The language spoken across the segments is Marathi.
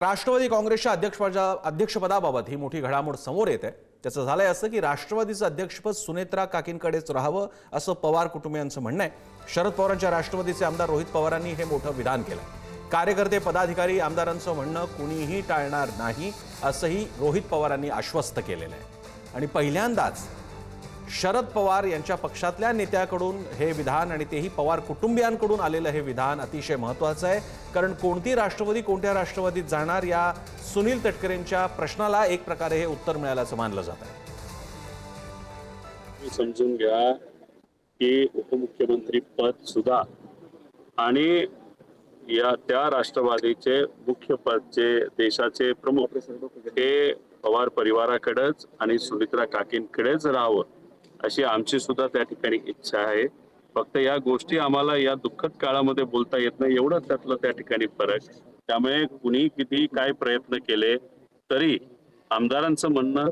राष्ट्रवादी काँग्रेसच्या अध्यक्षपदाबाबत ही मोठी घडामोड समोर येत आहे। त्याचं झालंय असं की राष्ट्रवादीचं अध्यक्षपद सुनेत्रा काकींकडेच राहावं असं पवार कुटुंबियांचं म्हणणं आहे। शरद पवारांच्या राष्ट्रवादीचे आमदार रोहित पवारांनी हे मोठं विधान केलं। कार्यकर्ते पदाधिकारी आमदारांचं म्हणणं कुणीही टाळणार नाही असंही रोहित पवारांनी आश्वस्त केलेलं आहे। आणि पहिल्यांदाच शरद पवार यांच्या पक्षातल्या नेत्याकडून हे विधान आणि तेही पवार कुटुंबियांकडून आलेलं हे विधान अतिशय महत्त्वाचं आहे। कारण कोणती राष्ट्रवादी कोणत्या राष्ट्रवादीत जाणार या सुनील तटकरेंच्या प्रश्नाला एक प्रकारे हे उत्तर मिळाल्याचं मानलं जात आहे। समजून घ्या की उपमुख्यमंत्री पद सुद्धा आणि त्या राष्ट्रवादीचे मुख्य पदचे देशाचे प्रमुख हे पवार परिवाराकडेच आणि सुनित्रा काकींकडेच राहावं अशी आमची सुद्धा त्या ठिकाणी इच्छा आहे। फक्त या गोष्टी आम्हाला या दुःखद काळामध्ये बोलता येत नाही, एवढंच त्यातलं त्या ठिकाणी फरक। त्यामुळे कुणी किती काय प्रयत्न केले तरी आमदारांचं म्हणणं,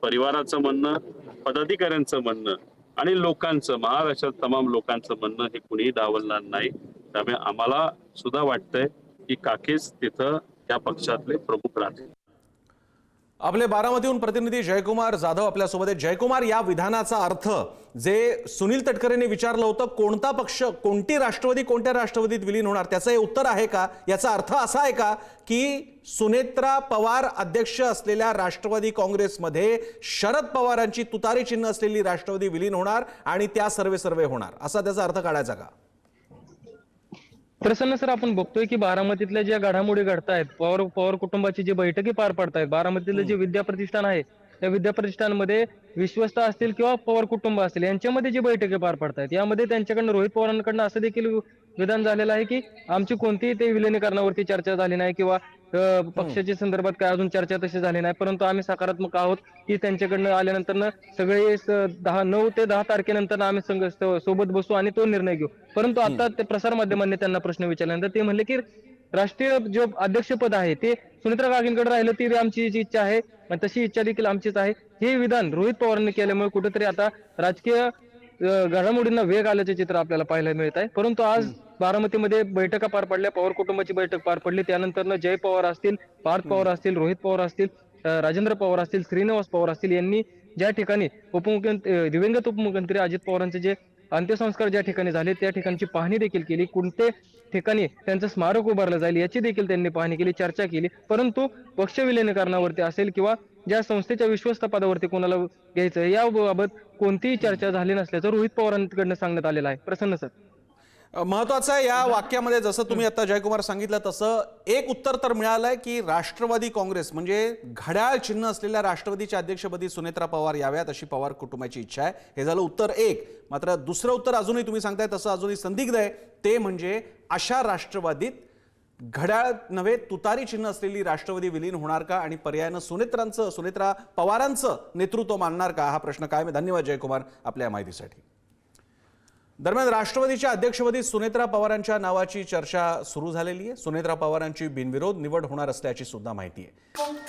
परिवाराचं म्हणणं, पदाधिकाऱ्यांचं म्हणणं आणि लोकांचं, महाराष्ट्रात तमाम लोकांचं म्हणणं हे कुणीही डावलणार नाही। त्यामुळे आम्हाला सुद्धा वाटतंय की काकीच तिथं त्या पक्षातले प्रमुख राहतील। आपले बारामतीहून प्रतिनिधी जयकुमार जाधव आपल्यासोबत आहेत। जयकुमार, या विधानाचा अर्थ जे सुनील तटकरेंनी विचारलं होतं, कोणता पक्ष कोणती राष्ट्रवादी कोणत्या राष्ट्रवादीत विलीन होणार, त्याचं हे उत्तर आहे का? याचा अर्थ असा आहे का की सुनेत्रा पवार अध्यक्ष असलेल्या राष्ट्रवादी काँग्रेसमध्ये शरद पवारांची तुतारी चिन्ह असलेली राष्ट्रवादी विलीन होणार आणि त्या सर्वे होणार, असा त्याचा अर्थ काढायचा का? प्रसन्न सर, आपण बघतोय की बारामतीतल्या ज्या घडामोडी घडतायत, पवार कुटुंबाची जी बैठकी पार पडतायत, बारामतीतलं जे विद्याप्रतिष्ठान आहे त्या विद्याप्रतिष्ठानमध्ये विश्वस्त असतील किंवा पवार कुटुंब असतील यांच्यामध्ये जी बैठकी पार पडतायत, यामध्ये त्यांच्याकडनं रोहित पवारांकडनं असं देखील विधान झालेलं आहे की आमची कोणतीही ते विलिनीकरणावरती चर्चा झाली नाही किंवा पक्षाच्या संदर्भात काय अजून चर्चा तशी झाली नाही, परंतु आम्ही सकारात्मक आहोत की त्यांच्याकडनं आल्यानंतर सगळे 9 ते 10 तारखेनंतर आम्ही सोबत बसू आणि तो निर्णय घेऊ। परंतु आता ते प्रसार माध्यमांनी त्यांना प्रश्न विचारल्यानंतर ते म्हणले की राष्ट्रीय जो अध्यक्षपद आहे ते सुनेत्रा काकींकडे राहिलं ती आमची जी इच्छा आहे, तशी इच्छा देखील आमचीच आहे। हे विधान रोहित पवारांनी केल्यामुळे कुठेतरी आता राजकीय घडामोडींना वेग आल्याचे चित्र आपल्याला पाहायला मिळत आहे। परंतु आज बारामतीमध्ये बैठका पार पडल्या, पवार कुटुंबाची बैठक पार पडली, त्यानंतर जय पवार असतील, पार्थ पवार असतील, रोहित पवार असतील, राजेंद्र पवार असतील, श्रीनिवास पवार असतील यांनी ज्या ठिकाणी दिवंगत उपमुख्यमंत्री अजित पवारांचे जे अंत्यसंस्कार ज्या ठिकाणी झाले त्या ठिकाणची पाहणी देखील केली, कोणत्या ठिकाणी त्यांचं स्मारक उभारलं जाईल याची देखील त्यांनी पाहणी केली, चर्चा केली। परंतु पक्ष विलिनीकरणावरती असेल किंवा ज्या संस्थेच्या विश्वस्त पदावरती कोणाला घ्यायचं याबाबत कोणतीही चर्चा झाली नसल्याचं रोहित पवारांकडनं सांगण्यात आलेलं आहे। प्रसन्न सर, महत्वाचं आहे या वाक्यामध्ये जसं तुम्ही आता जयकुमार सांगितलं तसं एक उत्तर तर मिळालंय की राष्ट्रवादी काँग्रेस म्हणजे घड्याळ चिन्ह असलेल्या राष्ट्रवादीच्या अध्यक्षपदी सुनेत्रा पवार याव्यात अशी पवार कुटुंबाची इच्छा आहे। हे झालं उत्तर एक। मात्र दुसरं उत्तर अजूनही तुम्ही सांगताय तसं अजूनही संदिग्ध आहे, ते म्हणजे अशा राष्ट्रवादीत घड्याळ नव्हे तुतारी चिन्ह असलेली राष्ट्रवादी विलीन होणार का आणि पर्यायानं सुनेत्रा पवारांचं नेतृत्व मानणार का, हा प्रश्न कायम आहे। धन्यवाद जयकुमार आपल्या माहितीसाठी। दरम्यान राष्ट्रवादीच्या अध्यक्षपदी सुनेत्रा पवारांच्या नावाची चर्चा सुरू झालेली आहे। सुनेत्रा पवारांची बिनविरोध निवड होणार असल्याची सुद्धा माहिती आहे।